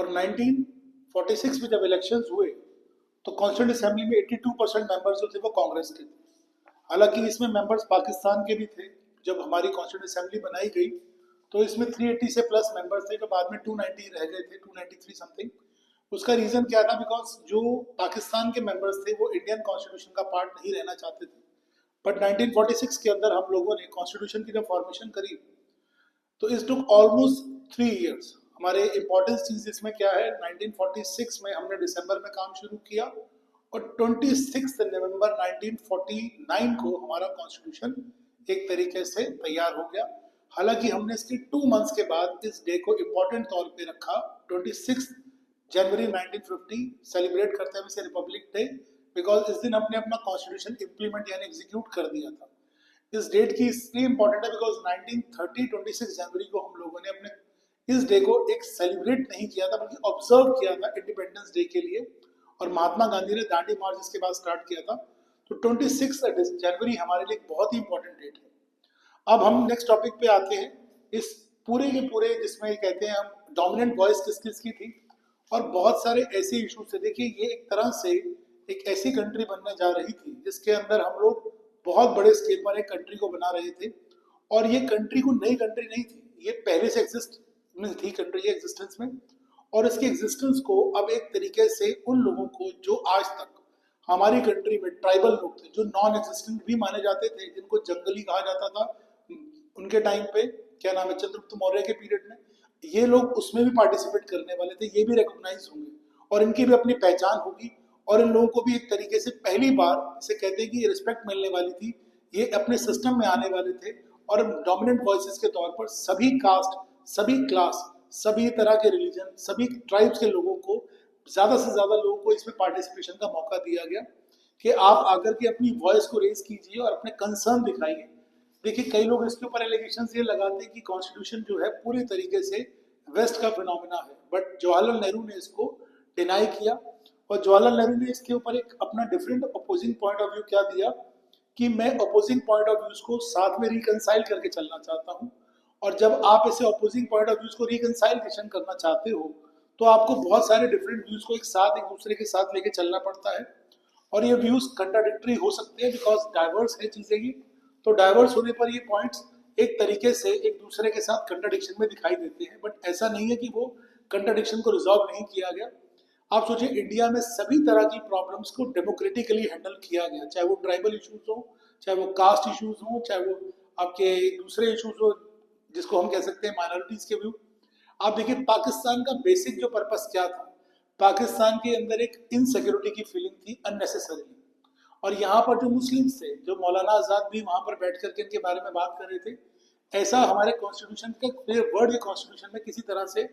और 1946 में जब इलेक्शंस हुए तो कॉन्स्टिट्यूंट असेंबली में 82% मेंबर्स जो थे वो कांग्रेस के थे। हालांकि इसमें मेंबर्स पाकिस्तान के भी थे। जब हमारी कॉन्स्टिट्यूंट असेंबली बनाई गई तो इसमें 380 से प्लस मेंबर्स थे, जो बाद में 290 रह गए थे, 293 समथिंग। उसका रीजन क्या था? बिकॉज जो पाकिस्तान के मेंबर्स थे वो इंडियन कॉन्स्टिट्यूशन का पार्ट नहीं रहना चाहते थे। बट 1946 के अंदर हम लोगों ने कॉन्स्टिट्यूशन की जब फॉर्मेशन करी तो इस टुक ऑलमोस्ट 3 इयर्स। हमारे इंपॉर्टेंस चीज इसमें क्या है, 1946 में हमने दिसंबर में काम शुरू किया और 26 नवंबर 1949 को हमारा कॉन्स्टिट्यूशन एक तरीके से तैयार हो गया। हालांकि हमने इसके 2 मंथ्स के बाद इस डे को इम्पोर्टेंट तौर पे रखा। 26 जनवरी 1950 सेलिब्रेट करते हैं इसे रिपब्लिक डे, बिकॉज इस दिन हमने अपना कॉन्स्टिट्यूशन इम्प्लीमेंट यानी एग्जीक्यूट कर दिया था। इस डेट की इसलिए इम्पोर्टेंट है बिकॉज 1930 26 जनवरी को हम लोगों ने अपने इस डे को एक सेलिब्रेट नहीं किया था बल्कि ऑब्जर्व किया था इंडिपेंडेंस डे के लिए। और महात्मा गांधी ने दांडी मार्च इसके बाद स्टार्ट किया था। तो 26 जनवरी हमारे लिए एक बहुत ही इंपॉर्टेंट डेट है। अब हम नेक्स्ट टॉपिक पे आते हैं। इस पूरे के पूरे जिसमें कहते हैं हम डोमिनेंट वॉइस किस किस की थी और बहुत सारे ऐसे इश्यूज थे। देखिए ये एक तरह से एक ऐसी कंट्री बनने जा रही थी जिसके अंदर हम लोग बहुत बड़े स्केल पर एक कंट्री को बना रहे थे। और ये कंट्री को नई कंट्री नहीं थी, ये पहले से एग्जिस्ट में थी कंट्री एग्जिस्टेंस में। और इसके एग्जिस्टेंस को अब एक तरीके से उन लोगों को जो आज तक हमारी कंट्री में ट्राइबल लोग थे, जो नॉन एग्जिस्टेंट भी माने जाते थे, जिनको जंगली कहा जाता था उनके टाइम पे, क्या नाम है, चंद्रगुप्त मौर्य के पीरियड में, ये लोग उसमें भी पार्टिसिपेट करने वाले थे, ये भी रिकॉग्नाइज होंगे और इनकी भी अपनी पहचान होगी। और इन लोगों को भी एक तरीके से पहली बार इसे कहते हैं कि रिस्पेक्ट मिलने वाली थी, ये अपने सिस्टम में आने वाले थे। और डोमिनेंट वॉइसेस के तौर पर सभी कास्ट, सभी क्लास, सभी तरह के रिलीजन, सभी ट्राइब्स के लोगों को, ज़्यादा से ज़्यादा लोगों को इसमें पार्टिसिपेशन का मौका दिया गया कि आप आकर के अपनी वॉइस को रेज कीजिए और अपने कंसर्न दिखाइए। देखिए कई लोग इसके ऊपर एलिगेशन ये लगाते हैं कि कॉन्स्टिट्यूशन जो है पूरी तरीके से वेस्ट का फिनोमिना है, बट जवाहरलाल नेहरू ने इसको डिनाई किया। और जवाहरलाल नेहरू ने इसके ऊपर एक अपना different opposing point of view क्या दिया कि मैं अपोजिंग पॉइंट ऑफ व्यूज को साथ में रिकंसाइल करके चलना चाहता हूँ। और जब आप ऐसे अपोजिंग पॉइंट ऑफ व्यूज को रिकंसाइलेशन करना चाहते हो तो आपको बहुत सारे डिफरेंट व्यूज को एक साथ एक दूसरे के साथ लेके चलना पड़ता है। और ये व्यूज कंट्राडिक्टरी हो सकते हैं बिकॉज डाइवर्स है चीजें ये। तो डाइवर्स होने पर ये पॉइंट्स एक तरीके से एक दूसरे के साथ कंट्राडिक्शन में दिखाई देते हैं, बट ऐसा नहीं है कि वो कंट्राडिक्शन को रिजॉल्व नहीं किया गया। आप सोचिए इंडिया में सभी तरह की प्रॉब्लम्स को डेमोक्रेटिकली हैंडल किया गया, चाहे वो ट्राइबल इश्यूज हो, चाहे वो कास्ट इश्यूज हो, चाहे वो आपके दूसरे इश्यूज हो जिसको हम कह सकते हैं माइनॉरिटीज के व्यू। आप देखिए पाकिस्तान का बेसिक जो पर्पस क्या था, पाकिस्तान के अंदर एक इनसिक्योरिटी की फीलिंग थी अननेसेसरीली। और यहाँ पर जो मुस्लिम्स थे, जो मौलाना आजाद भी वहां पर बैठ करके इनके बारे में बात कर रहे थे, ऐसा हमारे कॉन्स्टिट्यूशन का वर्ड कॉन्स्टिट्यूशन में किसी तरह से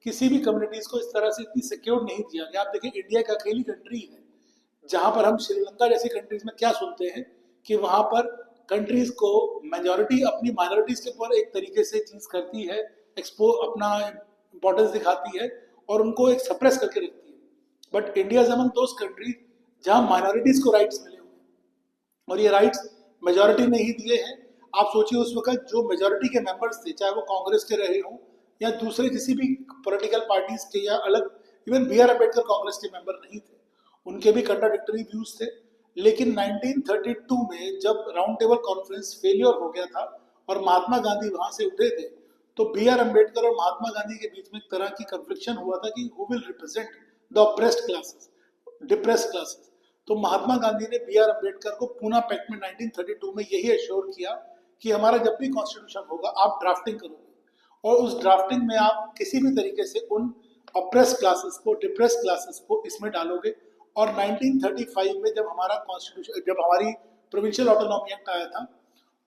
किसी भी कम्युनिटीज को इस तरह से इतनी सिक्योर नहीं दिया गया। आप देखिए इंडिया की अकेली कंट्री है जहां पर हम श्रीलंका जैसी कंट्रीज में क्या सुनते हैं कि वहां पर कंट्रीज को मेजोरिटी अपनी माइनॉरिटीज के ऊपर एक तरीके से चीज करती है, एक्सपो अपना इंपॉर्टेंस दिखाती है और उनको एक सप्रेस करके रखती है। But India is among those countries जहां माइनॉरिटीज को राइट्स मिले हुए और ये राइट्स मेजोरिटी ने ही दिए हैं। आप सोचिए उस वक्त जो मेजोरिटी के मेंबर्स थे, चाहे वो कांग्रेस के रहे हों या दूसरे किसी भी पॉलिटिकल पार्टीज के या अलग, even B R Ambedkar Congress के मेंबर नहीं थे, उनके भी कंट्राडिक्टरी व्यूज थे। लेकिन 1932 में जब राउंड टेबल कॉन्फ्रेंस फेलियर हो गया था और महात्मा गांधी वहां से उठे थे, तो बी आर अम्बेडकर और महात्मा गांधी के बीच में एक तरह की कन्फ्लिक्शन हुआ था कि who will represent the oppressed classes, depressed classes. तो महात्मा गांधी ने बी आर अम्बेडकर को पूना पैक्ट में 1932 में यही एश्योर किया कि हमारा जब भी कॉन्स्टिट्यूशन होगा आप ड्राफ्टिंग करोगे और उस ड्राफ्टिंग में आप किसी भी तरीके से उन ऑप्रेस क्लासेस को, डिप्रेस क्लासेस को इसमें डालोगे। और 1935 में जब हमारा कॉन्स्टिट्यूशन, जब हमारी प्रोविंशियल ऑटोनॉमी एक्ट आया था,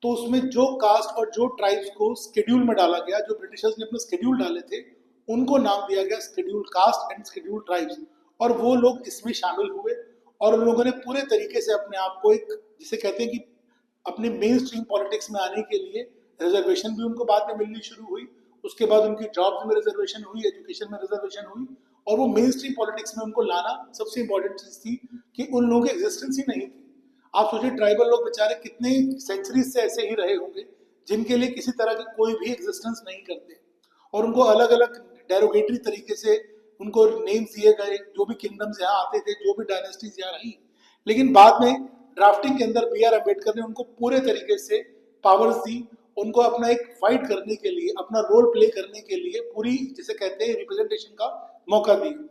तो उसमें जो कास्ट और जो ट्राइब्स को स्केड्यूल में डाला गया, जो ब्रिटिशर्स ने अपने स्केड्यूल डाले थे, उनको नाम दिया गया schedule caste and schedule tribes. और वो लोग इसमें शामिल हुए और उन लोगों ने पूरे तरीके से अपने आप को एक, जिसे कहते हैं कि अपने मेन स्ट्रीम पॉलिटिक्स में आने के लिए रिजर्वेशन भी उनको बाद में मिलनी शुरू हुई। उसके बाद उनकी जॉब्स में रिजर्वेशन हुई, एजुकेशन में रिजर्वेशन हुई और वो मेन स्ट्रीम पॉलिटिक्स में उनको लाना सबसे इंपॉर्टेंट चीज थी कि उन लोगों की एग्जिस्टेंस ही नहीं थी। आप सोचिए ट्राइबल लोग बेचारे कितने सेंचुरीज से ऐसे ही रहे होंगे जिनके लिए किसी तरह की कोई भी एग्जिस्टेंस नहीं करते और उनको अलग अलग डेरोगेटरी तरीके से उनको नेम्स दिए गए, जो भी किंगडम्स यहाँ आते थे, जो भी डायनेस्टीज यहाँ रही, लेकिन बाद में ड्राफ्टिंग के अंदर बी आर अम्बेडकर ने उनको पूरे तरीके से पावर्स दी, उनको अपना एक फाइट करने के लिए, अपना रोल प्ले करने के लिए पूरी, जिसे कहते हैं, रिप्रेजेंटेशन का मौका दिया।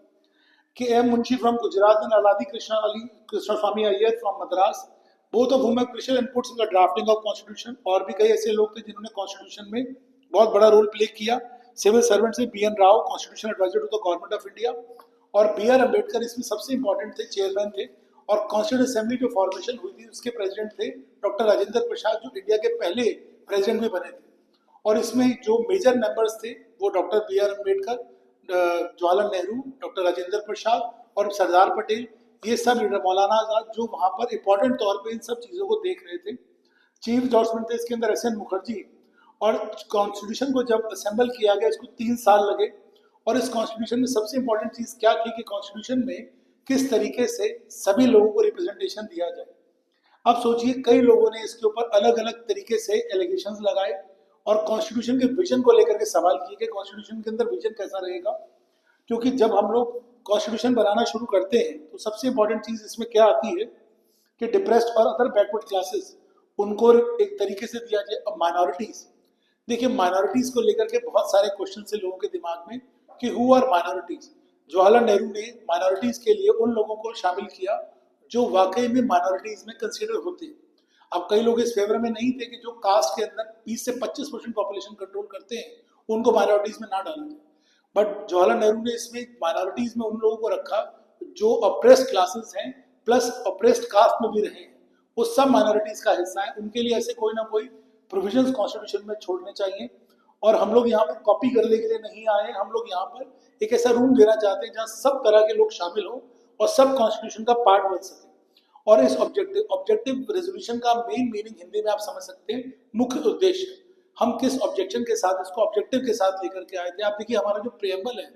K M Munshi from Gujarat and Alladi Krishnaswami Ayyar from Madras, both of whom have crucial inputs in the drafting of constitution। और भी कई ऐसे लोग थे जिन्होंने कॉन्स्टिट्यूशन में बहुत बड़ा रोल प्ले किया। सिविल सर्वेंट से B N Rau, constitution adviser to the government of India, और बी आर अम्बेडकर इसमें सबसे इंपॉर्टेंट थे, चेयरमैन थे। और कॉन्स्टिट्यूंट असेंबली जो फॉर्मेशन हुई थी उसके प्रेसिडेंट थे डॉक्टर राजेंद्र प्रसाद, जो इंडिया के पहले प्रेसिडेंट भी बने थे। और इसमें जो मेजर मेंबर्स थे वो doctor B R Ambedkar, Jawaharlal Nehru, doctor Rajendra Prasad और सरदार पटेल, ये सब लीडर, मौलाना आजाद, जो वहाँ पर इंपॉर्टेंट तौर पे इन सब चीज़ों को देख रहे थे। चीफ जॉर्जमेंट थे इसके अंदर एस एन मुखर्जी। और कॉन्स्टिट्यूशन को जब असेंबल किया गया इसको 3 साल लगे। और इस कॉन्स्टिट्यूशन में सबसे इंपॉर्टेंट चीज़ क्या थी कि कॉन्स्टिट्यूशन में किस तरीके से सभी लोगों को रिप्रेजेंटेशन दिया जाए। अब सोचिए, कई लोगों ने इसके ऊपर अलग अलग तरीके से एलिगेशंस लगाए और कॉन्स्टिट्यूशन के विजन को लेकर के सवाल किए कि कॉन्स्टिट्यूशन के अंदर विजन कैसा रहेगा। क्योंकि जब हम लोग कॉन्स्टिट्यूशन बनाना शुरू करते हैं तो सबसे इंपॉर्टेंट चीज़ इसमें क्या आती है कि डिप्रेस्ड और अदर बैकवर्ड क्लासेस, उनको एक तरीके से दिया जाए। अब माइनॉरिटीज़, देखिए माइनॉरिटीज़ को लेकर के बहुत सारे क्वेश्चन से लोगों के दिमाग में कि who are minorities. Jawaharlal Nehru ने माइनॉरिटीज़ के लिए उन लोगों को शामिल किया जो वाकई में माइनॉरिटीज़ में कंसिडर होते हैं। अब कई लोग इस फेवर में नहीं थे कि जो कास्ट के अंदर 20 से 25% पॉपुलेशन कंट्रोल करते हैं उनको माइनॉरिटीज़ में ना डाला जाए। बट जवाहरलाल नेहरू ने इसमें माइनॉरिटीज़ में उन लोगों को रखा जो ऑप्रेस्ड क्लासेस हैं प्लस ऑप्रेस्ड कास्ट में भी रहे हैं, वो सब माइनॉरिटीज़ का हिस्सा है। उनके लिए ऐसे कोई ना कोई प्रोविजंस कॉन्स्टिट्यूशन में छोड़ने चाहिए। और हम लोग यहाँ पर कॉपी करने के लिए नहीं आए, हम लोग यहाँ पर एक ऐसा रूम देना चाहते हैं जहाँ सब तरह के लोग शामिल हों और सब कॉन्स्टिट्यूशन का पार्ट बन सके। और इस ऑब्जेक्टिव रेजोल्यूशन का मेन मीनिंग हिंदी में आप समझ सकते हैं, मुख्य उद्देश्य। हम किस ऑब्जेक्शन के साथ, इसको ऑब्जेक्टिव के साथ लेकर के आए थे। आप देखिए, हमारा जो प्रियम्बल है,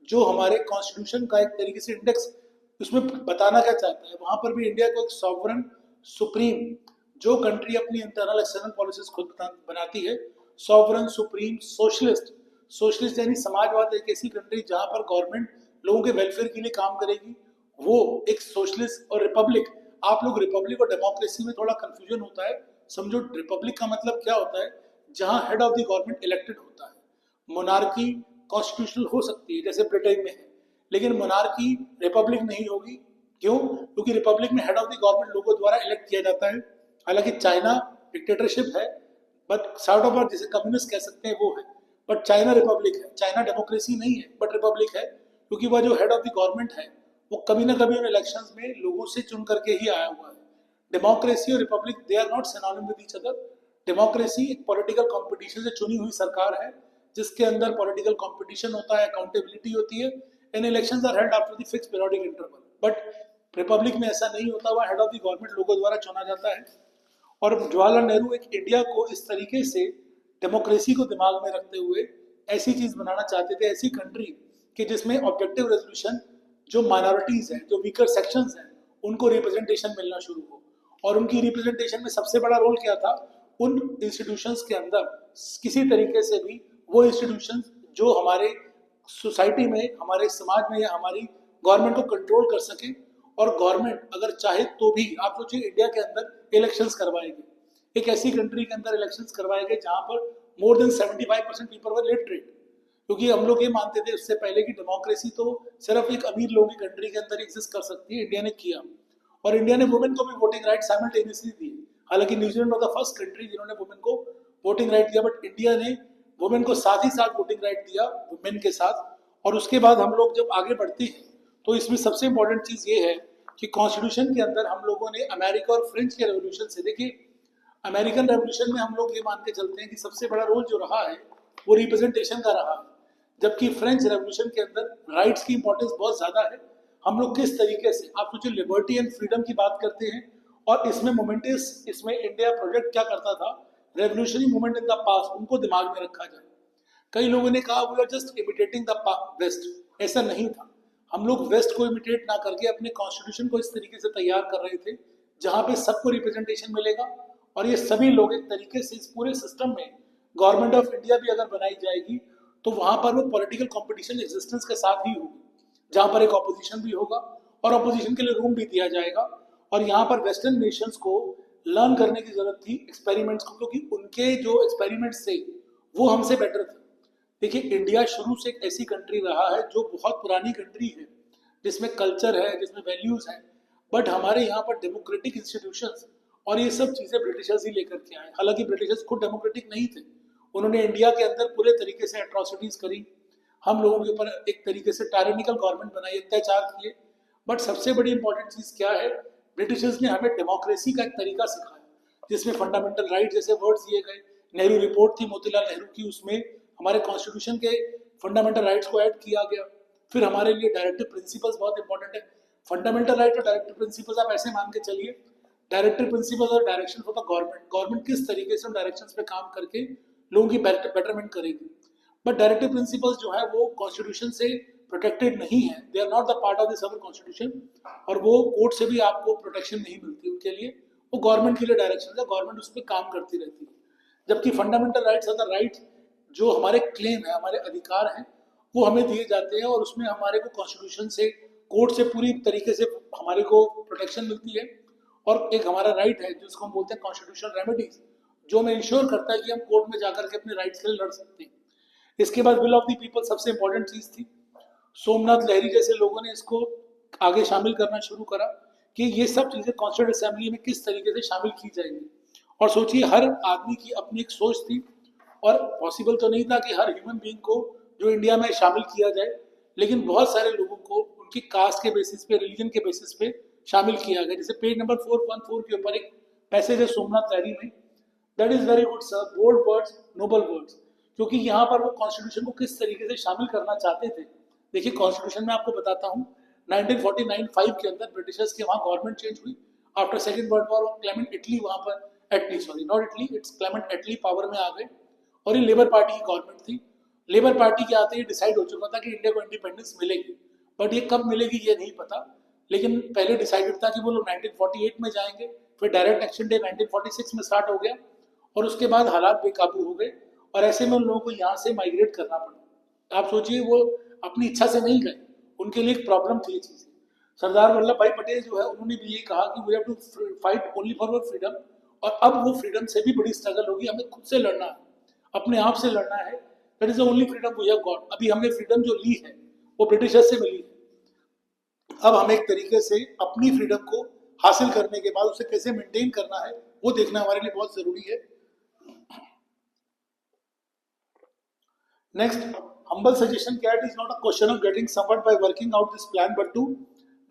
जो हमारे कॉन्स्टिट्यूशन का एक तरीके से इंडेक्स, उसमें बताना क्या चाहता है, वहां पर भी इंडिया को एक सॉवरन सुप्रीम, जो कंट्री अपनी इंटरनल एक्सटर्नल पॉलिसीज खुद बनाती है, सॉवरन सुप्रीम सोशलिस्ट, सोशलिस्ट यानी समाजवाद, एक ऐसी कंट्री जहां पर गवर्नमेंट लोगों के वेलफेयर के लिए काम करेगी, वो एक सोशलिस्ट। और रिपब्लिक, आप लोग रिपब्लिक और डेमोक्रेसी में थोड़ा कंफ्यूजन होता है। समझो रिपब्लिक का मतलब क्या होता है, जहां head of the government elected होता है। मोनार्की कॉन्स्टिट्यूशनल हो सकती है जैसे ब्रिटेन में है, लेकिन मोनार्की रिपब्लिक नहीं होगी। क्यों? क्योंकि रिपब्लिक में हेड ऑफ द गवर्नमेंट लोगों द्वारा इलेक्ट किया जाता है। हालांकि चाइना डिक्टेटरशिप है, बट सॉर्ट ऑफ जिसे कम्युनिस्ट कह सकते हैं वो है, बट चाइना रिपब्लिक है। चाइना डेमोक्रेसी नहीं है बट रिपब्लिक है, क्योंकि वह जो हेड ऑफ द गवर्नमेंट है वो कभी ना कभी उन इलेक्शंस में लोगों से चुन करके ही आया हुआ है। डेमोक्रेसी और republic, they are not synonym with each other. Democracy एक पॉलिटिकल कंपटीशन से चुनी हुई सरकार है जिसके अंदर पॉलिटिकल कंपटीशन होता है, अकाउंटेबिलिटी होती है, and elections are held after the fix periodic interval. But republic में ऐसा नहीं होता, वह हेड ऑफ द गवर्नमेंट लोगों द्वारा चुना जाता है। और जवाहरलाल नेहरू एक इंडिया को इस तरीके से डेमोक्रेसी को दिमाग में रखते हुए ऐसी चीज बनाना चाहते थे, ऐसी कंट्री कि जिसमें ऑब्जेक्टिव रेजोल्यूशन, जो माइनॉरिटीज हैं, जो वीकर सेक्शंस हैं, उनको रिप्रेजेंटेशन मिलना शुरू हो। और उनकी रिप्रेजेंटेशन में सबसे बड़ा रोल क्या था, उन इंस्टीट्यूशंस के अंदर किसी तरीके से भी वो इंस्टीट्यूशंस जो हमारे सोसाइटी में, हमारे समाज में या हमारी गवर्नमेंट को कंट्रोल कर सके। और गवर्नमेंट अगर चाहे तो भी, आप सोचिए इंडिया के अंदर इलेक्शंस करवाएगी, एक ऐसी कंट्री के अंदर इलेक्शंस करवाएंगे जहां पर more than 75% people were literate. क्योंकि हम लोग ये मानते थे उससे पहले कि डेमोक्रेसी तो सिर्फ एक अमीर लोगों की कंट्री के अंदर एग्जिस्ट कर सकती है। इंडिया ने किया, और इंडिया ने वुमेन को भी वोटिंग राइट साइमल्टेनियसली दी। हालांकि New Zealand was the first country जिन्होंने वुमेन को वोटिंग राइट दिया, बट इंडिया ने वुमेन को साथ ही साथ वोटिंग राइट दिया वुमेन के साथ। और उसके बाद हम लोग जब आगे बढ़ते हैं तो इसमें सबसे इंपॉर्टेंट चीज ये है कि कॉन्स्टिट्यूशन के अंदर हम लोगों ने अमेरिका और फ्रेंच के रेवोल्यूशन से, देखिए अमेरिकन रेवोल्यूशन में हम लोग ये मान के चलते हैं कि सबसे बड़ा रोल जो रहा है वो रिप्रेजेंटेशन का रहा है, जबकि फ्रेंच रेवोल्यूशन के अंदर राइट्स की इंपॉर्टेंस बहुत ज्यादा है। हम लोग किस तरीके से, आप सोचिए लिबर्टी एंड फ्रीडम की बात करते हैं, और इसमें मोमेंटस, इसमें इंडिया प्रोजेक्ट क्या करता था, revolutionary movement in the past, उनको दिमाग में रखा जाए। कई लोगों ने कहा we are just imitating the west, ऐसा नहीं था। हम लोग वेस्ट को इमिटेट ना करके अपने कॉन्स्टिट्यूशन को इस तरीके से तैयार कर रहे थे जहां पे सबको रिप्रेजेंटेशन मिलेगा, और ये सभी लोग एक तरीके से इस पूरे सिस्टम में गवर्नमेंट ऑफ इंडिया भी अगर बनाई जाएगी तो वहां पर वो पॉलिटिकल कंपटीशन एग्जिस्टेंस के साथ ही होगी। जहाँ पर एक ऑपोजिशन भी होगा और ऑपोजिशन के लिए रूम भी दिया जाएगा। और यहाँ पर वेस्टर्न नेशंस को लर्न करने की जरूरत थी एक्सपेरिमेंट्स को, क्योंकि उनके जो एक्सपेरिमेंट्स थे वो हमसे बेटर थे। देखिए, इंडिया शुरू से एक ऐसी कंट्री रहा है जो बहुत पुरानी कंट्री है, जिसमें कल्चर है, जिसमें वैल्यूज हैं, बट हमारे यहाँ पर डेमोक्रेटिक इंस्टीट्यूशंस और ये सब चीज़ें ब्रिटिशर्स ही लेकर के आए। हालांकि ब्रिटिशर्स खुद डेमोक्रेटिक नहीं थे, उन्होंने इंडिया के अंदर पूरे तरीके से एट्रॉसिटीज करी, हम लोगों के ऊपर एक तरीके से टायरेनिकल गवर्नमेंट बनाई, अत्याचार किए। बट सबसे बड़ी इंपॉर्टेंट चीज़ क्या है, ब्रिटिशर्स ने हमें डेमोक्रेसी का एक तरीका सिखाया, जिसमें फंडामेंटल राइट जैसे वर्ड्स दिए गए। नेहरू रिपोर्ट थी मोतीलाल नेहरू की, उसमें हमारे कॉन्स्टिट्यूशन के फंडामेंटल राइट्स को ऐड किया गया। फिर हमारे लिए डायरेक्टिव प्रिंसिपल्स बहुत इंपॉर्टेंट है। फंडामेंटल राइट और डायरेक्टिव प्रिंसिपल्स आप ऐसे मान के चलिए, डायरेक्टिव प्रिंसिपल्स और direction for the government, government किस तरीके से डायरेक्शंस पे काम करके लोगों की बेटरमेंट करेगी। बट डायरेक्टिव प्रिंसिपल्स जो है वो कॉन्स्टिट्यूशन से प्रोटेक्टेड नहीं है, they are not the part of this our constitution, और वो कोर्ट से भी आपको प्रोटेक्शन नहीं मिलती उनके लिए। वो गवर्नमेंट के लिए डायरेक्शन है, गवर्नमेंट उस पर काम करती रहती है। जबकि fundamental rights are the right, जो हमारे क्लेम है, हमारे अधिकार हैं, वो हमें दिए जाते हैं, और उसमें हमारे को कॉन्स्टिट्यूशन से, कोर्ट से पूरी तरीके से हमारे को प्रोटेक्शन मिलती है। और एक हमारा राइट है जिसको हम बोलते हैं कॉन्स्टिट्यूशनल रेमेडीज, जो हमें इंश्योर करता है कि हम कोर्ट में जाकर के अपने राइट्स के लिए लड़ सकते हैं। इसके बाद विल ऑफ द पीपल सबसे इंपॉर्टेंट चीज थी। सोमनाथ लहरी जैसे लोगों ने इसको आगे शामिल करना शुरू करा कि ये सब चीजें कॉन्स्टिट्यूंट असेंबली में किस तरीके से शामिल की जाएंगी। और सोचिए, हर आदमी की अपनी एक सोच थी, और पॉसिबल तो नहीं था कि हर ह्यूमन बीइंग को जो इंडिया में शामिल किया जाए, लेकिन बहुत सारे लोगों को उनकी कास्ट के बेसिस पे, रिलीजन के बेसिस पे शामिल किया गया। जैसे पेज नंबर 414 के ऊपर एक पैसेज है सोमनाथ लहरी में, that is very good sir, bold words noble words, क्योंकि यहाँ पर वो कॉन्स्टिट्यूशन को किस तरीके से शामिल करना चाहते थे। देखिए, कॉन्स्टिट्यूशन में आपको बताता हूँ, 1949-5 के अंदर ब्रिटिशर्स के वहाँ गवर्नमेंट चेंज हुई after second world war. Clement Italy वहाँ पर, Attlee sorry not Italy, it's Clement Attlee power में आ गए, और ये लेबर पार्टी की गवर्नमेंट थी। लेबर पार्टी के आते ही डिसाइड हो चुका था कि इंडिया को इंडिपेंडेंस मिलेगी, बट ये कब मिलेगी ये नहीं पता। लेकिन पहले डिसाइडेड था कि वो लोग 1948 में जाएंगे, फिर डायरेक्ट एक्शन डे 1946 में स्टार्ट हो गया, और उसके बाद हालात बेकाबू हो गए, और ऐसे में उन लोगों को यहाँ से माइग्रेट करना पड़ा। आप सोचिए, वो अपनी इच्छा से नहीं गए, उनके लिए एक प्रॉब्लम थी ये चीज़। सरदार वल्लभ भाई पटेल जो है, उन्होंने भी ये कहा कि we have to fight only for our freedom, और अब वो फ्रीडम से भी बड़ी स्ट्रगल होगी, हमें खुद से लड़ना है, अपने आप से लड़ना है। That is the only freedom we have got. अभी हमने फ्रीडम जो ली है वो ब्रिटिशर्स से मिली है, अब हमें एक तरीके से अपनी फ्रीडम को हासिल करने के बाद उसे कैसे मेंटेन करना है वो देखना हमारे लिए बहुत जरूरी है। Next, humble suggestion that is not a question of getting somewhat by working out this plan, but to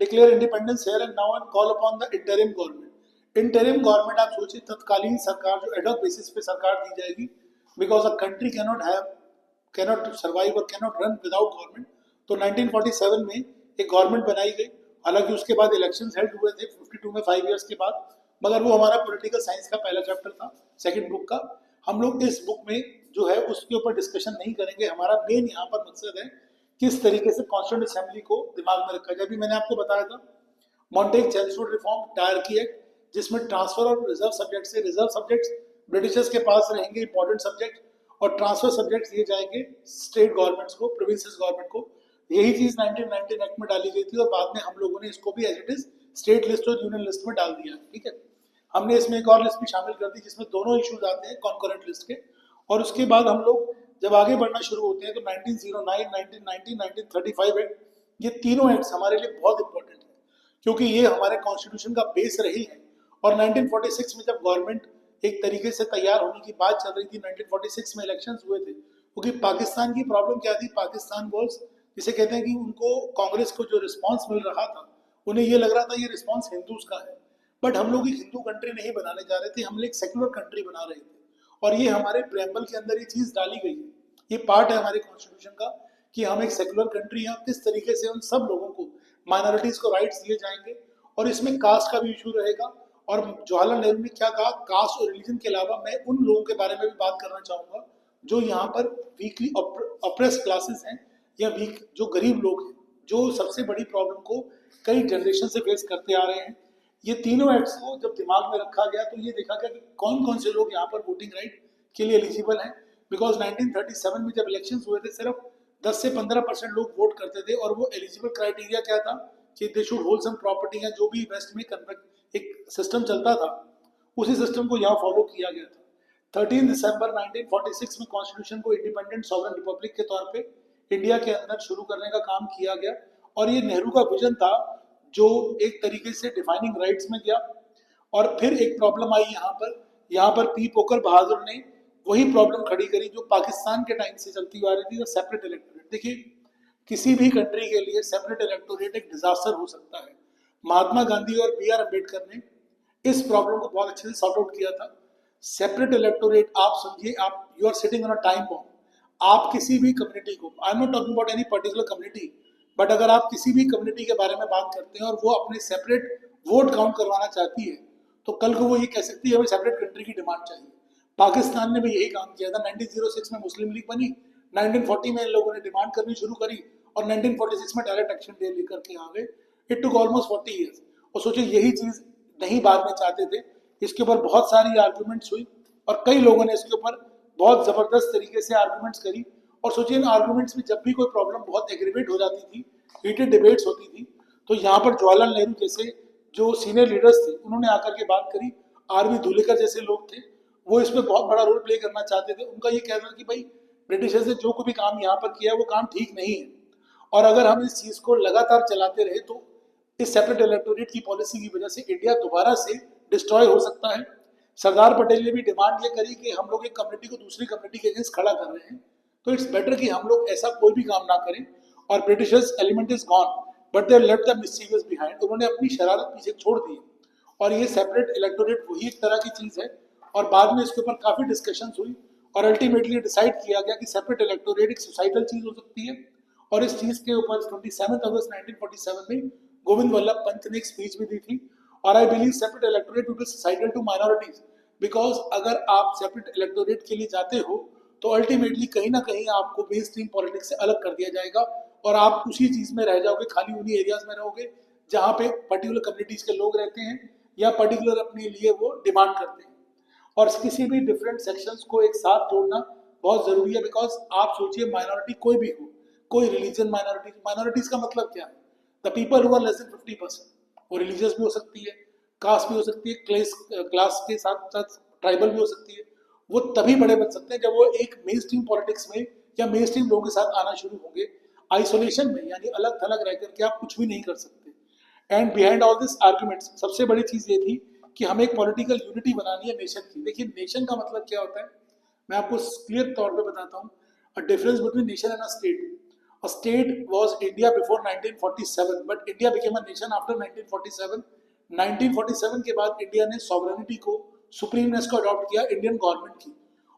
declare independence here and now and call upon the interim government. Interim government आप सोचिए, तत्कालीन सरकार जो ad hoc basis पे सरकार दी जाएगी, because a country cannot survive or cannot run without government. तो 1947 में एक गवर्नमेंट बनाई गई। हालांकि उसके बाद इलेक्शंस हेल्ड हुए थे 52 में, 5 इयर्स के बाद, मगर वो हमारा पॉलिटिकल साइंस का पहला चैप्टर था, सेकंड बुक का। हम लोग इस बुक में जो है उसके ऊपर डिस्कशन नहीं करेंगे। हमारा मेन यहाँ पर मकसद है किस तरीके से कॉन्स्टिट्यूंट असेंबली को दिमाग में रखा जाए। अभी मैंने आपको बताया था मॉन्टेग चेल्सवुड रिफॉर्म, टायरकी एक्ट, जिसमें ट्रांसफर और रिजर्व सब्जेक्ट से, रिजर्व सब्जेक्ट्स ब्रिटिशर्स के पास रहेंगे, इंपॉर्टेंट सब्जेक्ट, और ट्रांसफर सब्जेक्ट्स दिए जाएंगे स्टेट गवर्नमेंट्स को, प्रोविंसेस गवर्नमेंट को। यही चीज 1919 एक्ट में डाली गई थी, और बाद में हम लोगों ने इसको भी as it is state list और यूनियन लिस्ट में डाल दिया। ठीक है, हमने इसमें एक और लिस्ट भी शामिल कर दी जिसमें दोनों इश्यूज आते हैं कॉन्करेंट लिस्ट के। और उसके बाद हम लोग जब आगे बढ़ना शुरू होते हैं तो 1909, 1990, 1935 एक्ट, ये तीनों एक्ट्स हमारे लिए बहुत इंपॉर्टेंट है, क्योंकि ये हमारे कॉन्स्टिट्यूशन का बेस रही है। और 1946 में जब गवर्नमेंट एक तरीके से तैयार होने की बात चल रही थी, 1946 में इलेक्शंस हुए थे, क्योंकि पाकिस्तान की प्रॉब्लम क्या थी, पाकिस्तान वॉज, जिसे कहते हैं कि उनको कांग्रेस को जो रिस्पॉन्स मिल रहा था, उन्हें ये लग रहा था ये रिस्पॉन्स हिंदूज का है, बट हम लोग एक हिंदू कंट्री नहीं बनाने जा रहे थे, हम लोग एक सेक्युलर कंट्री बना रहे थे। और ये हमारे प्रेम्बल के अंदर ये चीज डाली गई है, ये पार्ट है हमारे कॉन्स्टिट्यूशन का कि हम एक सेक्युलर कंट्री हैं, किस तरीके से उन सब लोगों को, माइनॉरिटीज को राइट्स दिए जाएंगे। और इसमें कास्ट का भी इशू रहेगा। और जवाहरलाल नेहरू ने क्या कहा, कास्ट और रिलीजन के अलावा मैं उन लोगों के बारे में भी बात करना चाहूंगा जो यहाँ पर वीकली ऑप्रेस्ड क्लासेस हैं, या वीक जो गरीब लोग हैं, जो सबसे बड़ी प्रॉब्लम को कई जनरेशन से फेस करते आ रहे हैं। ये तीनों एक्ट्स को जब दिमाग में रखा गया तो ये देखा गया कि कौन कौन से लोग यहाँ पर वोटिंग राइट के लिए एलिजिबल हैं। बिकॉज 1937 में जब इलेक्शंस हुए थे, सिर्फ 10 से 15% लोग वोट करते थे और वो एलिजिबल क्राइटेरिया क्या था कि they should hold sum property, या जो भी वेस्ट में कन्वर्ट एक सिस्टम चलता था उसी सिस्टम को यहाँ फॉलो किया गया था। 13 दिसंबर 1946 में कॉन्स्टिट्यूशन को इंडिपेंडेंट सॉवरेन रिपब्लिक के तौर पे इंडिया के अंदर शुरू करने का काम किया गया, और ये नेहरू का विजन था जो एक तरीके से डिफाइनिंग राइट्स में गया। और फिर एक प्रॉब्लम आई यहाँ पर पी पोकर बहादुर ने वही प्रॉब्लम खड़ी करी जो पाकिस्तान के टाइम से चलती आ रही थी, सेपरेट इलेक्टोरेट। देखिए, किसी भी कंट्री के लिए सेपरेट इलेक्टोरेट एक डिजास्टर हो सकता है। महात्मा गांधी और बी आर अम्बेडकर ने इस प्रॉब्लम को बहुत अच्छे से सॉर्ट आउट किया था। सेपरेट इलेक्टोरेट, आप समझिए, आप you are sitting on a time bomb. आप किसी भी कम्युनिटी को, I am not talking about any particular community, but अगर आप किसी भी कम्युनिटी के बारे में बात करते हैं और वो अपने सेपरेट वोट काउंट करवाना चाहती है, तो कल को वो ये कह सकती है हमें सेपरेट कंट्री की डिमांड चाहिए। पाकिस्तान ने भी यही काम किया था। 1906 में मुस्लिम लीग बनी, 1940 में इन लोगों ने डिमांड करनी शुरू करी और 1946 में डायरेक्ट एक्शन डे लेकर के आ गए। It took almost 40 years. और सोचिए, यही चीज नहीं बाद में चाहते थे। इसके ऊपर बहुत सारी आर्ग्यूमेंट्स हुई और कई लोगों ने इसके ऊपर बहुत जबरदस्त तरीके से आर्ग्यूमेंट्स करी। और सोचिए, इन आर्ग्यूमेंट्स में जब भी कोई प्रॉब्लम बहुत एग्रीवेट हो जाती थी, हीटेड डिबेट्स होती थी, तो यहाँ पर जवाहरलाल नेहरू जैसे जो सीनियर लीडर्स थे उन्होंने आकर के बात करी। आर.वी. धुलेकर जैसे लोग थे, वो इसमें बहुत बड़ा रोल प्ले करना चाहते थे। उनका ये कहना था कि भाई, ब्रिटिशर्स ने जो भी काम यहाँ पर किया वो काम ठीक नहीं है, और अगर हम इस चीज को लगातार चलाते रहे तो इस सेपरेट इलेक्टोरेट की पॉलिसी की वजह से इंडिया दोबारा से डिस्ट्रॉय हो सकता है। सरदार पटेल ने भी डिमांड ये करी कि हम लोग एक कम्युनिटी को दूसरी कम्युनिटी के अगेंस्ट खड़ा कर रहे हैं, तो इट्स बेटर कि हम लोग ऐसा कोई भी काम ना करें। और Britishers element is gone but they left the mischievous behind. उन्होंने अपनी शरारत पीछे छोड़ दी, और ये सेपरेट इलेक्टोरेट वही एक तरह की चीज है। और बाद में इसके ऊपर काफी डिस्कशंस हुई और अल्टीमेटली डिसाइड किया गया कि सेपरेट इलेक्टोरेट एक सोसाइटल चीज हो सकती है। और इस चीज के ऊपर 27 अगस्त 1947 में गोविंद वल्लभ पंत ने एक स्पीच भी दी थी। और I believe separate electorate will be suicidal to minorities, because अगर आप सेपरेट इलेक्टोरेट के लिए जाते हो तो अल्टीमेटली कहीं ना कहीं आपको मेन स्ट्रीम पॉलिटिक्स से अलग कर दिया जाएगा और आप उसी चीज में रह जाओगे, खाली उन्हीं एरियाज में रहोगे जहाँ पे पर्टिकुलर कम्युनिटीज के लोग रहते हैं या पर्टिकुलर अपने लिए वो डिमांड करते हैं। और किसी भी डिफरेंट सेक्शंस को एक साथ जोड़ना बहुत जरूरी है, बिकॉज आप सोचिए, माइनॉरिटी कोई भी हो, कोई रिलीजन माइनॉरिटी, माइनॉरिटीज का मतलब क्या है? The people who are less than 50%। वो रिलीजियस भी हो सकती है, कास्ट भी हो सकती है, क्लास के साथ साथ ट्राइबल भी हो सकती है। वो तभी बड़े बन सकते हैं जब वो एक मेन स्ट्रीम पॉलिटिक्स में या मेन स्ट्रीम लोगों के साथ आना शुरू होंगे। आइसोलेशन में, यानी अलग थलग रह करके आप कुछ भी नहीं कर सकते। And behind all this arguments सबसे बड़ी चीज ये थी कि हमें एक पॉलिटिकल यूनिटी बनानी है नेशन की। देखिए, नेशन का मतलब क्या होता है, मैं आपको क्लियर तौर पे बताता हूँ। A difference between nation and a state. A state was India before 1947, but India became a nation after 1947। 1947 के बाद इंडिया ने सॉवरेनिटी को, सुप्रीमनेस को अडॉप्ट किया इंडियन गवर्नमेंट की,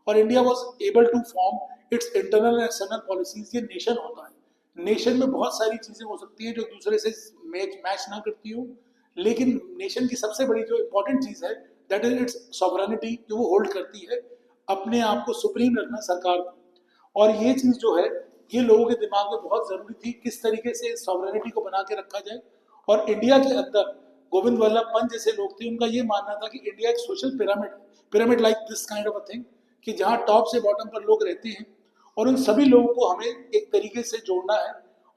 और India was able to form its internal and external policies. ये nation होता है। नेशन में बहुत सारी चीजें हो सकती हैं जो दूसरे से मैच ना करती हो, लेकिन नेशन की सबसे बड़ी जो इंपॉर्टेंट चीज है दैट इज इट्स सॉवरेनिटी, जो वो होल्ड करती है, अपने आप को सुप्रीम रखना सरकार को। और ये चीज जो है, ये लोगों के दिमाग में बहुत जरूरी थी, किस तरीके से सॉवरेनिटी को बना के रखा जाए। और इंडिया के अंदर गोविंद वल्लभ पंत जैसे लोग थे, उनका ये मानना था कि इंडिया एक social pyramid like this kind of a thing, कि जहाँ टॉप से बॉटम पर लोग रहते हैं और उन सभी लोगों को हमें एक तरीके से जोड़ना है।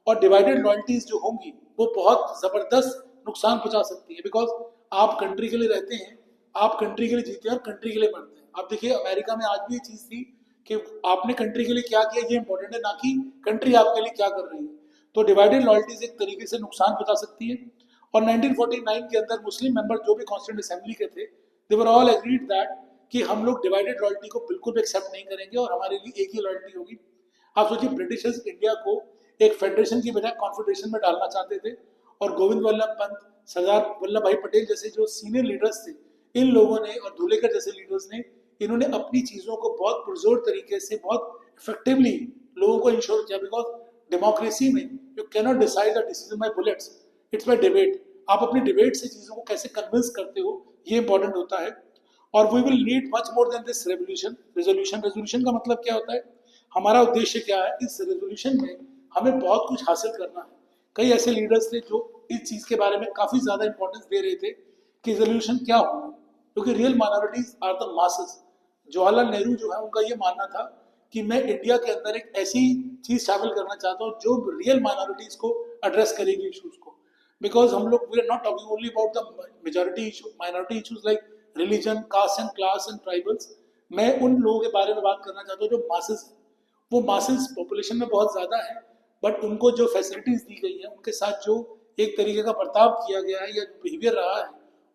और डिवाइडेड लॉयल्टीज जो होंगी वो बहुत जबरदस्त नुकसान पहुंचा सकती है, बिकॉज आप कंट्री के लिए रहते हैं, आप कंट्री के लिए जीते हैं और कंट्री के लिए मरते हैं। आप देखिए, अमेरिका में आज भी ये चीज थी कि आपने कंट्री के लिए क्या किया ये इंपॉर्टेंट है, ना कि कंट्री आपके लिए क्या कर रही है। तो डिवाइडेड लॉयल्टीज एक तरीके से नुकसान पहुंचा सकती है। और 1949 के अंदर मुस्लिम मेंबर जो भी कॉन्स्टिट्यूंट असेंबली के थे, दे वर ऑल एग्रीड दैट कि हम लोग डिवाइडेड लॉयल्टी को बिल्कुल भी एक्सेप्ट नहीं करेंगे और हमारे लिए एक ही लॉयल्टी होगी। आप सोचिए, ब्रिटिशर्स इंडिया को एक फेडरेशन की बजाय कॉन्फेडरेशन में डालना चाहते थे, और गोविंद वल्लभ पंत, सरदार वल्लभ भाई पटेल जैसे जो सीनियर लीडर्स थे, इन लोगों ने, और धुलेकर जैसे लीडर्स ने, इन्होंने अपनी चीजों को बहुत पुरजोर तरीके से, बहुत इफेक्टिवली लोगों को इंश्योर किया। बिकॉज डेमोक्रेसी में you cannot decide the decision by bullets, it's by debate. आप अपनी डिबेट से चीजों को कैसे कन्विंस करते हो, ये इंपॉर्टेंट होता है। और we will need much more than this resolution का मतलब क्या होता है, हमारा उद्देश्य क्या है, इस रेजोल्यूशन में हमें बहुत कुछ हासिल करना है। कई ऐसे लीडर्स थे जो इस चीज के बारे में काफी ज्यादा इंपॉर्टेंस दे रहे थे कि रेजोल्यूशन क्या हो, क्योंकि real minorities are the masses. Jawaharlal Nehru जो है, उनका ये मानना था कि मैं इंडिया के अंदर एक ऐसी चीज शामिल करना चाहता हूँ जो रियल माइनॉरिटीज को एड्रेस करेगी इश्यूज को। बिकॉज हम लोग we are not talking only about the majority issue, minority issues like religion, caste and class and tribals. मैं उन लोगों के बारे में बात करना चाहता हूँ जो मासेस है। वो मासेस पॉपुलेशन में बहुत ज़्यादा है, बट उनको जो फैसिलिटीज़ दी गई है, उनके साथ जो एक तरीके का बर्ताव किया गया है या जो बिहेवियर रहा है,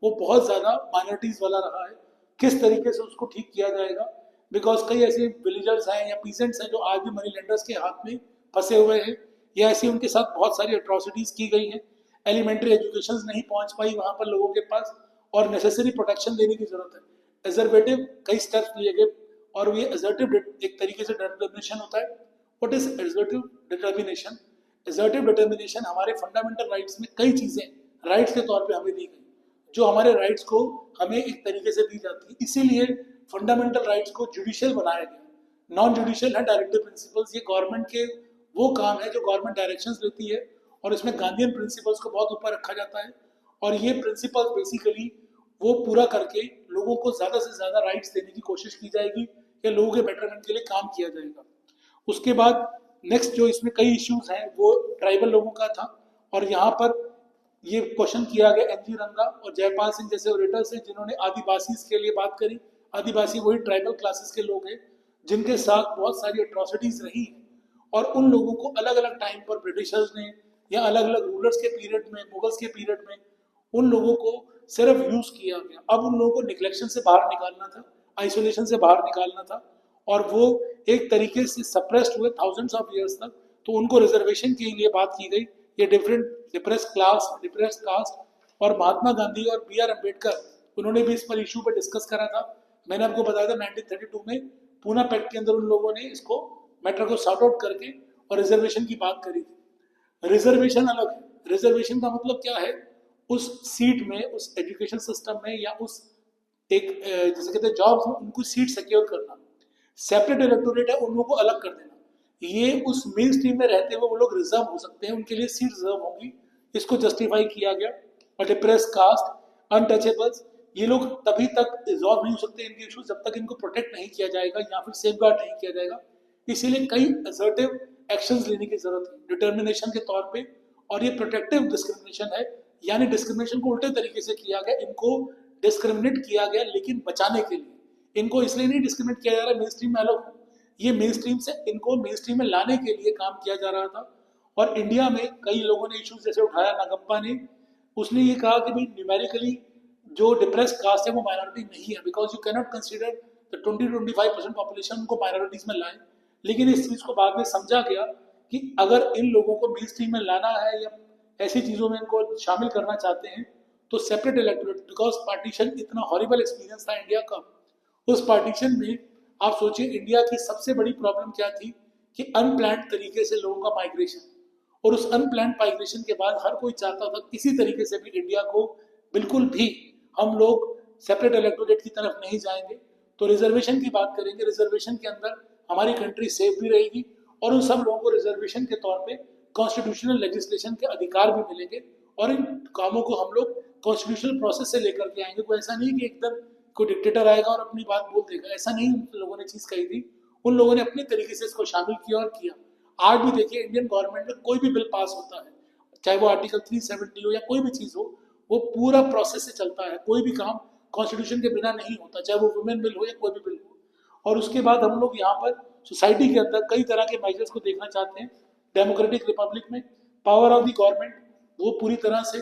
वो बहुत ज़्यादा माइनॉरिटीज़ वाला रहा है। किस तरीके से उसको ठीक किया जाएगा, बिकॉज कई ऐसे विलेजर्स हैं या पीजेंट्स हैं जो आज भी मनी लेंडर्स के हाथ में फंसे हुए हैं, या ऐसी उनके साथ बहुत सारी अट्रॉसिटीज़ की गई हैं। एलिमेंट्री एजुकेशन नहीं पहुंच पाई वहाँ पर लोगों के पास, और नेसेसरी प्रोटेक्शन देने की जरूरत है। एजर्वेटिव कई स्टेप्स लिए गए, और ये एजर्टिव एक तरीके से डिटर्मिनेशन होता है। What is assertive determination? Assertive determination हमारे फंडामेंटल राइट्स में कई चीजें राइट्स के तौर पे हमें दी गई, जो हमारे राइट्स को हमें एक तरीके से दी जाती है। इसीलिए फंडामेंटल राइट्स को जुडिशियल बनाया गया। नॉन जुडिशियल है डायरेक्टिव प्रिंसिपल्स, ये गवर्नमेंट के वो काम है जो गवर्नमेंट डायरेक्शंस लेती है, और इसमें गांधीयन प्रिंसिपल्स को बहुत ऊपर रखा जाता है। और ये प्रिंसिपल्स बेसिकली वो पूरा करके लोगों को ज़्यादा से ज़्यादा राइट्स देने की कोशिश की जाएगी, या लोगों के बेटरमेंट के लिए काम किया जाएगा। उसके बाद नेक्स्ट जो इसमें कई इश्यूज हैं वो ट्राइबल लोगों का था, और यहाँ पर ये क्वेश्चन किया गया एनजी रंगा और जयपाल सिंह जैसे ओरेटर्स हैं जिन्होंने आदिवासी के लिए बात करी। आदिवासी वही ट्राइबल क्लासेस के लोग हैं जिनके साथ बहुत सारी अट्रॉसिटीज रही हैं, और उन लोगों को अलग अलग टाइम पर ब्रिटिशर्स ने या अलग अलग रूलर्स के पीरियड में, मुगल्स के पीरियड में उन लोगों को सिर्फ यूज किया गया। अब उन लोगों को निग्लेक्शन से बाहर निकालना था, आइसोलेशन से बाहर निकालना था, और वो एक तरीके से सप्रेस्ड हुए थाउजेंड्स ऑफ ईयर्स तक। तो उनको रिजर्वेशन के लिए बात की गई, ये different depressed class, depressed caste. और महात्मा गांधी और बी आर अम्बेडकर उन्होंने भी इस पर इशू पर डिस्कस करा था। मैंने आपको बताया था 1932 में पूना पैक्ट के अंदर उन लोगों ने इसको मैटर को सॉर्ट आउट करके और रिजर्वेशन की बात करी थी। रिजर्वेशन अलग है। रिजर्वेशन का मतलब क्या है? उस सीट में, उस एजुकेशन सिस्टम में, या उस एक जैसे कहते हैं जॉब्स में उनको सीट सिक्योर करना। सेपरेट इलेक्टोरेट है, उन लोगों को अलग कर देना। ये उस मेन स्ट्रीम में रहते हुए वो लोग रिजर्व हो सकते हैं, उनके लिए सीट रिजर्व होगी, इसको जस्टिफाई किया गया। और डिप्रेस कास्ट, अनटचेबल्स, ये लोग तभी तक रिजॉल्व नहीं हो सकते इनके इशूज जब तक इनको प्रोटेक्ट नहीं किया जाएगा या फिर सेफगार्ड नहीं किया जाएगा। इसीलिए कई असर्टिव एक्शंस लेने की जरूरत है डिटर्मिनेशन के तौर पे। और ये प्रोटेक्टिव डिस्क्रिमिनेशन है, यानी डिस्क्रिमिनेशन को उल्टे तरीके से किया गया। इनको डिस्क्रिमिनेट किया गया लेकिन बचाने के लिए। इनको इसलिए नहीं डिस्क्रिमिनेट किया जा रहा मेन स्ट्रीम में अलग, ये मेन स्ट्रीम से इनको मेन स्ट्रीम में लाने के लिए काम किया जा रहा था। और इंडिया में कई लोगों ने इश्यूज जैसे उठाया, नागप्पा ने, उसने ये कहा कि भाई न्यूमेरिकली जो डिप्रेस कास्ट है वो माइनॉरिटी नहीं है, because you cannot consider the 20-25% population उनको माइनॉरिटीज में लाए। लेकिन इस चीज को बाद में समझा गया कि अगर इन लोगों को मेन स्ट्रीम में लाना है या ऐसी चीजों में इनको शामिल करना चाहते हैं तो सेपरेट इलेक्टोरेट, बिकॉज पार्टीशन इतना हॉरिबल एक्सपीरियंस था इंडिया का। उस पार्टीशन में आप सोचिए इंडिया की सबसे बड़ी प्रॉब्लम क्या थी कि अनप्लान्ड तरीके से लोगों का माइग्रेशन। और उस अनप्लान्ड माइग्रेशन के बाद हर कोई चाहता था किसी तरीके से भी इंडिया को बिल्कुल भी हम लोग सेपरेट इलेक्टोरेट की तरफ नहीं जाएंगे। तो रिजर्वेशन की बात करेंगे, रिजर्वेशन के अंदर हमारी कंट्री सेफ भी रहेगी, और उन सब लोगों को रिजर्वेशन के तौर पे कॉन्स्टिट्यूशनल लेजिस्लेशन के अधिकार भी मिलेंगे, और इन कामों को हम लोग कॉन्स्टिट्यूशनल प्रोसेस से लेकर के आएंगे। कोई ऐसा नहीं कि एकदम कोई डिक्टेटर आएगा और अपनी बात बोल देगा, ऐसा नहीं उन लोगों ने चीज कही थी। उन लोगों ने अपने तरीके से इसको शामिल किया और किया। आज भी देखिए इंडियन गवर्नमेंट में कोई भी बिल पास होता है, चाहे वो आर्टिकल 370 हो या कोई भी चीज हो, वो पूरा प्रोसेस से चलता है। कोई भी काम कॉन्स्टिट्यूशन के बिना नहीं होता, चाहे वो वुमेन बिल हो या कोई भी बिल हो। और उसके बाद हम लोग यहाँ पर सोसाइटी के अंदर कई तरह के मेजर्स को देखना चाहते हैं। डेमोक्रेटिक रिपब्लिक में पावर ऑफ द गवर्नमेंट वो पूरी तरह से,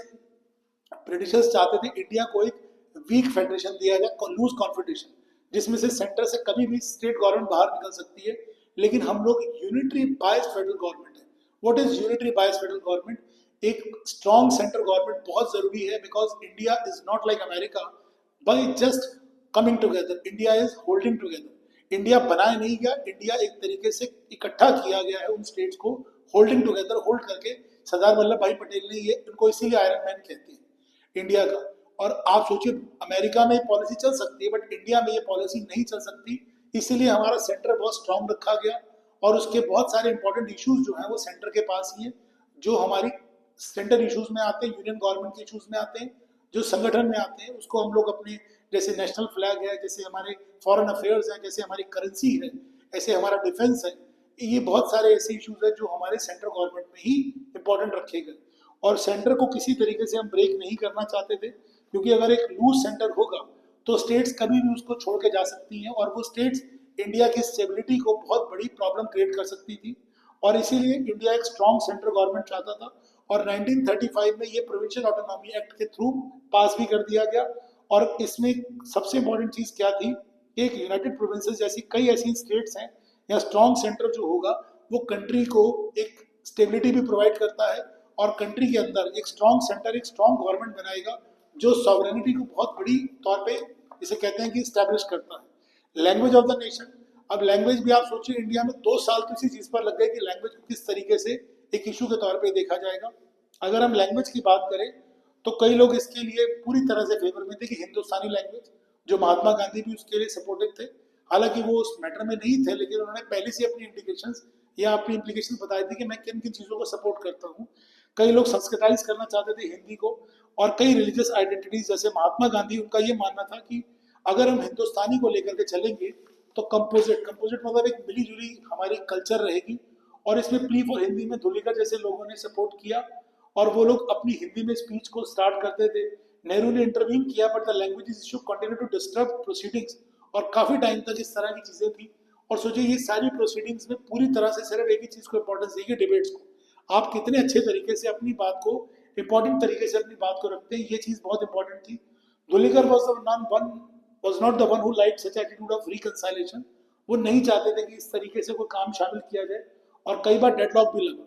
ब्रिटिशर्स चाहते थे इंडिया को एक वीक फेडरेशन दिया जाए, लूज कॉन्फेडरेशन, जिसमें से सेंटर से कभी भी स्टेट गवर्नमेंट बाहर निकल सकती है। लेकिन हम लोग यूनिटरी बायस फेडरल गवर्नमेंट है। What is unitary bias federal government? एक स्ट्रॉन्ग सेंट्रल गवर्नमेंट बहुत जरूरी है, because India is not like America by just coming together, India is holding together. India बनाया नहीं गया, इंडिया एक तरीके से इकट्ठा किया गया है उन स्टेट्स को होल्डिंग टुगेदर, होल्ड करके। सरदार वल्लभ भाई पटेल ने ये, इनको इसीलिए आयरन मैन कहते हैं इंडिया का। और आप सोचिए अमेरिका में पॉलिसी चल सकती है बट इंडिया में ये पॉलिसी नहीं चल सकती, इसीलिए हमारा सेंटर बहुत स्ट्रांग रखा गया। और उसके बहुत सारे इंपॉर्टेंट इश्यूज जो हैं वो सेंटर के पास ही हैं, जो हमारी सेंटर इश्यूज में आते हैं, यूनियन गवर्नमेंट के इश्यूज में आते हैं, जो संगठन में आते हैं, उसको हम लोग अपने, जैसे नेशनल फ्लैग है, जैसे हमारे फॉरेन अफेयर्स है, जैसे हमारी करेंसी है, ऐसे हमारा डिफेंस है, ये बहुत सारे ऐसे इश्यूज है जो हमारे सेंट्रल गवर्नमेंट में ही इंपॉर्टेंट रखे गए, और सेंटर को किसी तरीके से हम ब्रेक नहीं करना चाहते थे, क्योंकि अगर एक लूज सेंटर होगा तो स्टेट्स कभी भी उसको छोड़ के जा सकती हैं, और वो स्टेट्स इंडिया की स्टेबिलिटी को बहुत बड़ी प्रॉब्लम क्रिएट कर सकती थी। और इसीलिए इंडिया एक स्ट्रॉन्ग सेंट्रल गवर्नमेंट चाहता था, और 1935 में ये प्रोविंशियल ऑटोनॉमी एक्ट के थ्रू पास भी कर दिया गया। और इसमें सबसे इंपॉर्टेंट चीज क्या थी, एक यूनाइटेड प्रोविंसेस जैसी कई ऐसी स्टेट्स हैं या स्ट्रॉन्ग सेंटर जो होगा वो कंट्री को एक स्टेबिलिटी भी प्रोवाइड करता है, और कंट्री के अंदर एक स्ट्रॉन्ग सेंटर, एक स्ट्रॉन्ग गवर्नमेंट बनाएगा जो सॉवरेनिटी को बहुत बड़ी तौर पे इसे कहते हैं कि स्टैब्लिश करता है। लैंग्वेज ऑफ द नेशन, अब लैंग्वेज भी आप सोचिए, इंडिया में 2 साल तो इसी चीज पर लग गए कि लैंग्वेज को किस तरीके से एक इशू के तौर पे देखा जाएगा। अगर हम लैंग्वेज की बात करें तो कई लोग इसके लिए पूरी तरह से फेवर में थे कि हिंदुस्तानी लैंग्वेज, जो महात्मा गांधी भी उसके लिए सपोर्टिव थे, हालांकि वो उस मैटर में नहीं थे, लेकिन उन्होंने पहले से अपनी इंडिकेशंस या अपनी इम्प्लीकेशन बताई थी कि मैं किन किन चीज़ों को सपोर्ट करता हूँ। कई लोग संस्कृताइज करना चाहते थे हिंदी को, और कई रिलीजियस आइडेंटिटीज जैसे महात्मा गांधी, उनका ये मानना था कि अगर हम हिंदुस्तानी को लेकर के चलेंगे तो कंपोजिट मतलब एक मिली जुली हमारी कल्चर रहेगी, और इसमें प्ली फॉर हिंदी में धुलीकर जैसे लोगों ने सपोर्ट किया, और वो लोग अपनी हिंदी में स्पीच को स्टार्ट करते थे। नेहरू ने इंटरवीन किया, but the language issue continue to disturb proceedings, और काफी टाइम तक इस तरह की चीजें थी। और सोचिए ये सारी प्रोसीडिंग्स में पूरी तरह से सिर्फ एक ही चीज को इंपॉर्टेंस देगी, डिबेट्स को। आप कितने अच्छे तरीके से अपनी बात को, इंपॉर्टेंट तरीके से अपनी बात को रखते हैं, ये चीज बहुत इंपॉर्टेंट थी। धुलीकर was not the one who liked such attitude of reconciliation। वो नहीं चाहते थे कि इस तरीके से कोई काम शामिल किया जाए, और कई बार डेडलॉक भी लगा,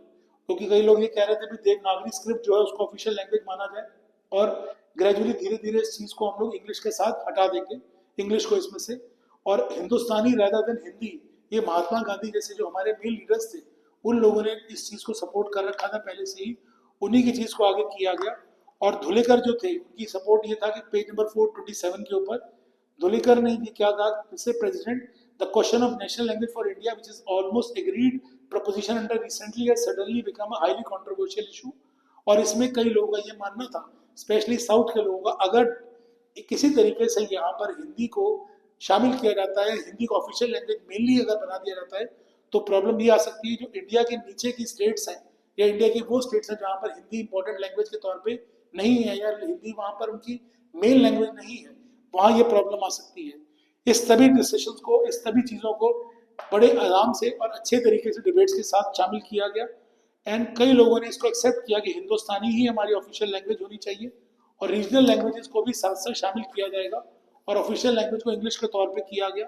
क्योंकि कई लोग ये कह रहे थे कि देवनागरी स्क्रिप्ट जो है उसको ऑफिशियल लैंग्वेज माना जाए, और ग्रेजुअली धीरे धीरे इस चीज को हम लोग इंग्लिश के साथ हटा देंगे, इंग्लिश को इसमें से, और हिंदुस्तानी rather than हिंदी। ये महात्मा गांधी जैसे जो हमारे मेन लीडर्स थे, उन लोगों ने इस चीज को सपोर्ट कर रखा था पहले से ही, उन्हीं की चीज को आगे किया गया। और धुलेकर जो थे उनकी सपोर्ट ये था कि पेज नंबर 427 के ऊपर धुलेकर ने ये क्या कहा, mister president, the question of national language for India which is almost agreed proposition under recently has suddenly become a highly controversial issue। और इसमें कई लोगों का ये मानना था, स्पेशली साउथ के लोगों का, अगर किसी तरीके से यहाँ पर हिंदी को शामिल किया जाता है, हिंदी को ऑफिशियल लैंग्वेज मेनली अगर बना दिया जाता है, तो प्रॉब्लम ये आ सकती है जो इंडिया के नीचे की स्टेट्स हैं, या इंडिया की वो स्टेट्स हैं जहाँ पर हिंदी इंपॉर्टेंट लैंग्वेज के तौर पे नहीं है, या हिंदी वहाँ पर उनकी मेन लैंग्वेज नहीं है, वहाँ ये प्रॉब्लम आ सकती है। इस सभी डिस्कशंस को, इस सभी चीज़ों को बड़े आराम से और अच्छे तरीके से डिबेट्स के साथ शामिल किया गया, एंड कई लोगों ने इसको एक्सेप्ट किया कि हिंदुस्तानी ही हमारी ऑफिशियल लैंग्वेज होनी चाहिए, और रीजनल लैंग्वेजेस को भी साथ साथ शामिल किया जाएगा, और ऑफिशियल लैंग्वेज को इंग्लिश के तौर पे किया गया।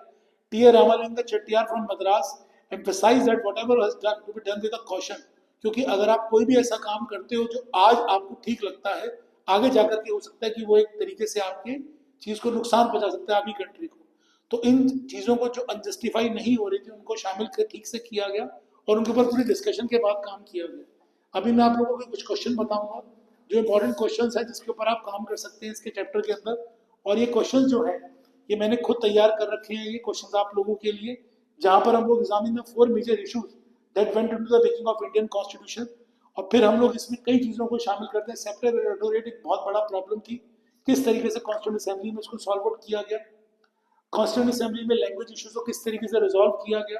T Ramalinga Chettiar from Madras emphasize that whatever was done to be done with a caution, क्योंकि अगर आप कोई भी ऐसा काम करते हो जो आज आपको ठीक लगता है, आगे जाकर के हो सकता है कि वो एक तरीके से आपके चीज को नुकसान पहुंचा सकता है आपकी कंट्री को। तो इन चीज़ों को जो अनजस्टिफाई नहीं हो रही थी उनको शामिल कर ठीक से किया गया, और उनके ऊपर पूरी डिस्कशन के बाद काम किया गया। अभी मैं आप लोगों को कुछ क्वेश्चन बताऊंगा जो इंपॉर्टेंट क्वेश्चन है जिसके ऊपर आप काम कर सकते हैं इसके चैप्टर के अंदर। और ये क्वेश्चन जो है ये मैंने खुद तैयार कर रखे हैं, ये क्वेश्चन आप लोगों के लिए, जहाँ पर हम लोग examine the 4 major issues that went into the making of Indian constitution, और फिर हम लोग इसमें कई चीज़ों को शामिल करते हैं। सेपरेट एक बहुत बड़ा प्रॉब्लम थी, किस तरीके से कॉन्स्टिट्यूंट असेंबली में उसको सॉल्व आउट किया गया, कॉन्स्टिट्यूंट असेंबली में लैंग्वेज इश्यूज को किस तरीके से रिजॉल्व किया गया,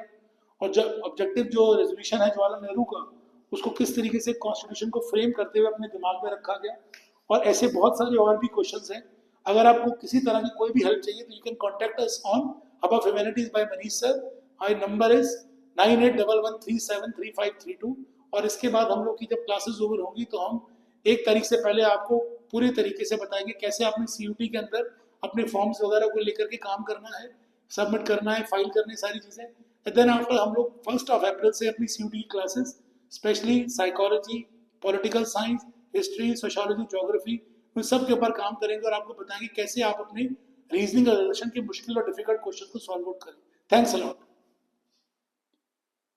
और जब ऑब्जेक्टिव जो रेजोल्यूशन है जवाहरलाल नेहरू का, उसको किस तरीके से कॉन्स्टिट्यूशन को फ्रेम करते हुए अपने दिमाग में रखा गया। और ऐसे बहुत सारे और भी क्वेश्चंस हैं। अगर आपको किसी तरह की कोई भी हेल्प चाहिए तो you can contact us on hub of humanities by Manish sir. My number is 9811373532। और इसके बाद हम लोग की जब क्लासेस ओवर होंगी तो हम 1 तारीख से पहले आपको पूरे तरीके से बताएंगे कैसे आपने CUT के अंदर अपने फॉर्म्स वगैरह को लेकर के काम करना है, सबमिट करना है, फाइल करनी, सारी चीज़ें। देन आफ्टर हम लोग 1 अप्रैल से अपनी CUT की classes specially psychology, political science, history, sociology, geography, उन सब के ऊपर काम करेंगे और आपको बताएंगे कैसे आप अपने रीजनिंग और रिलेशन के मुश्किल और डिफिकल्ट क्वेश्चन को सॉल्व आउट करें। Thanks a lot.